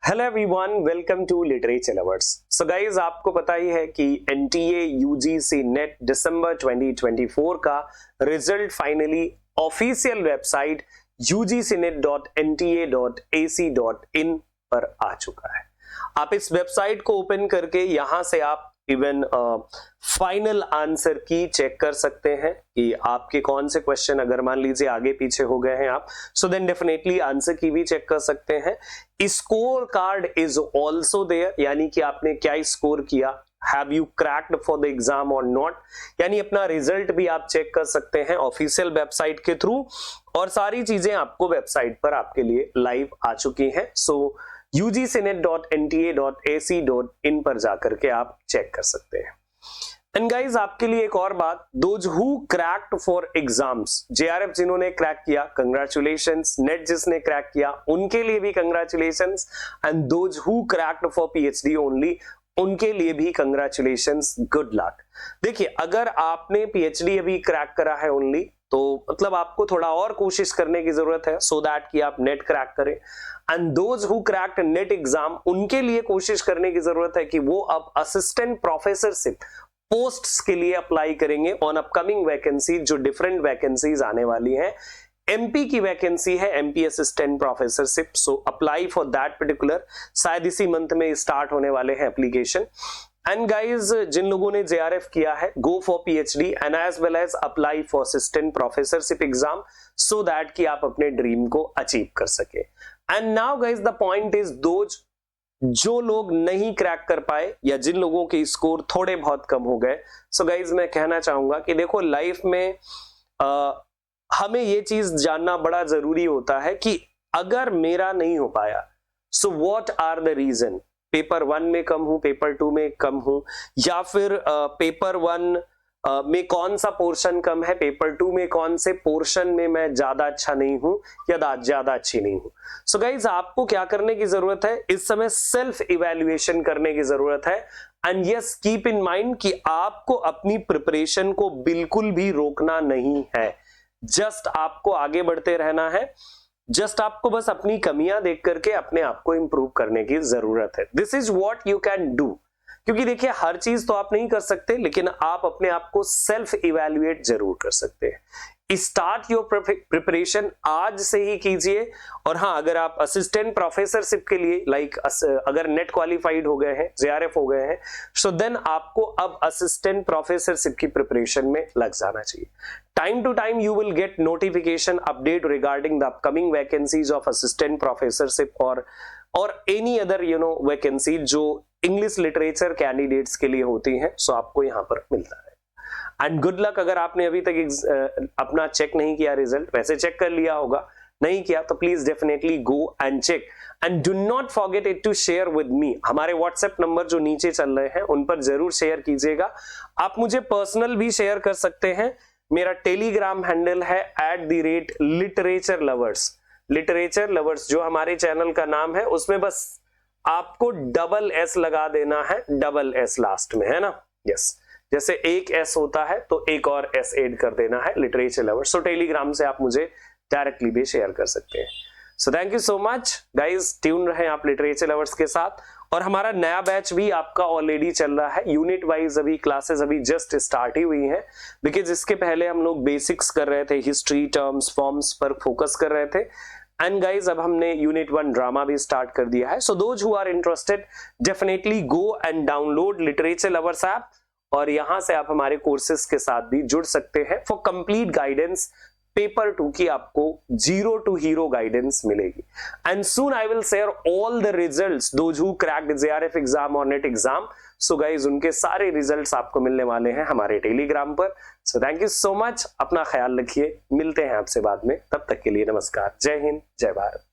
Hello everyone, welcome to literature lovers. So guys, आपको पता ही है कि एनटीए यूजीसी नेट दिसंबर 2024 का result finally official website ugcnet.nta.ac.in पर आ चुका है। आप इस वेबसाइट को ओपन करके यहां से आप इवन फाइनल आंसर की चेक कर सकते हैं कि आपके कौन से क्वेश्चन अगर मान लीजिए आगे पीछे हो गए हैं आप, सो देन डेफिनेटली आंसर की भी चेक कर सकते हैं। Score card is also there, यानी कि आपने क्या स्कोर किया, have you cracked for the exam और नॉट, यानी अपना रिजल्ट भी आप चेक कर सकते हैं ऑफिशियल वेबसाइट के थ्रू। और सारी चीजें आपको वेबसाइट पर आपके लिए लाइव आ चुकी हैं। सो ugcnet.nta.ac.in पर जाकर के आप चेक कर सकते हैं। एंड गाइज, आपके लिए एक और बात, those who cracked for exams, JRF जिन्होंने क्रैक किया कंग्रेचुलेशंस, नेट जिसने क्रैक किया उनके लिए भी congratulations, and those who cracked for PhD only उनके लिए भी कंग्रेचुलेशंस, गुड लक। देखिए, अगर आपने पीएचडी अभी क्रैक करा है ओनली, तो मतलब आपको थोड़ा और कोशिश करने की जरूरत है सो दैट कि आप नेट क्रैक करें। And those who cracked net exam, उनके लिए कोशिश करने की जरूरत है कि वो अब असिस्टेंट प्रोफेसरशिप पोस्ट्स के लिए अप्लाई करेंगे ऑन अपकमिंग वैकेंसी, जो डिफरेंट वैकेंसीज आने वाली हैं। एमपी की वैकेंसी है, MP assistant professorship, so apply for that particular, शायद इसी मंथ में स्टार्ट होने वाले हैं एप्लीकेशन। एंड गाइज, जिन लोगों ने जेआरएफ किया है, go for PhD and as well as apply for assistant professorship exam so that कि आप अपने ड्रीम को अचीव कर सके। And now guys, the point is those जो लोग नहीं क्रैक कर पाए या जिन लोगों के स्कोर थोड़े बहुत कम हो गए, सो गाइज मैं कहना चाहूंगा कि देखो, लाइफ में हमें ये चीज जानना बड़ा जरूरी होता है कि अगर मेरा नहीं हो पाया, so what are the reason. Paper 1 में कम हूं, पेपर 2 में कम हूं, या फिर पेपर 1 में कौन सा पोर्शन कम है, पेपर 2 में कौन से पोर्शन में मैं ज्यादा अच्छा नहीं हूं या ज्यादा अच्छी नहीं हूं। सो गाइज, आपको क्या करने की जरूरत है इस समय, सेल्फ इवैल्यूएशन करने की जरूरत है। And yes, keep in mind कि आपको अपनी प्रिपरेशन को बिल्कुल भी रोकना नहीं है, जस्ट आपको आगे बढ़ते रहना है। जस्ट आपको बस अपनी कमियां देख करके अपने आप को इंप्रूव करने की जरूरत है। This is what you can do, क्योंकि देखिए, हर चीज तो आप नहीं कर सकते, लेकिन आप अपने आप को सेल्फ इवैल्यूएट जरूर कर सकते हैं। स्टार्ट योर प्रिपरेशन आज से ही कीजिए। और हाँ, अगर आप असिस्टेंट प्रोफेसरशिप के लिए अगर नेट क्वालिफाइड हो गए हैं, जेआरएफ हो गए हैं, सो देन आपको अब असिस्टेंट प्रोफेसरशिप की प्रिपरेशन में लग जाना चाहिए। Time to time you will get notification update regarding the upcoming vacancies of assistant professorship और एनी अदर वैकेंसी जो इंग्लिश लिटरेचर कैंडिडेट्स के लिए होती हैं, सो आपको यहाँ पर मिलता है। And good luck. अगर आपने अभी तक अपना चेक नहीं किया रिजल्ट, वैसे चेक कर लिया होगा, नहीं किया तो please definitely go and check and do not forget it to share with me. हमारे व्हाट्सएप नंबर जो नीचे चल रहे हैं उन पर जरूर शेयर कीजिएगा। आप मुझे पर्सनल भी शेयर कर सकते हैं। मेरा टेलीग्राम हैंडल है @literature lovers। लिटरेचर लवर्स जो हमारे चैनल का नाम है, उसमें बस आपको SS लगा देना है, SS लास्ट में, है ना। यस, जैसे एक S होता है तो एक और S ऐड कर देना है, लिटरेचर लवर्स। सो टेलीग्राम से आप मुझे डायरेक्टली भी शेयर कर सकते हैं। So thank you so much guys, tune रहे आप लिटरेचर लवर्स के साथ। और हमारा नया बैच भी आपका ऑलरेडी चल रहा है, यूनिट वाइज अभी क्लासेस अभी जस्ट स्टार्ट ही हुई हैं, बिकॉज इसके पहले हम लोग बेसिक्स कर रहे थे, हिस्ट्री, टर्म्स, फॉर्म्स पर फोकस कर रहे थे। एंड गाइज, अब हमने यूनिट 1 ड्रामा भी स्टार्ट कर दिया है। So those who are interested, definitely go and download literature lovers app, और यहां से आप हमारे कोर्सेज के साथ भी जुड़ सकते हैं फॉर कंप्लीट गाइडेंस। पेपर 2 की आपको 0 to hero गाइडेंस मिलेगी। And soon I will share all the results, those who cracked JRF exam और नेट एग्जाम। सो गाइज, उनके सारे रिजल्ट्स आपको मिलने वाले हैं हमारे टेलीग्राम पर। So thank you so much, अपना ख्याल रखिए, मिलते हैं आपसे बाद में, तब तक के लिए नमस्कार, जय हिंद, जय भारत।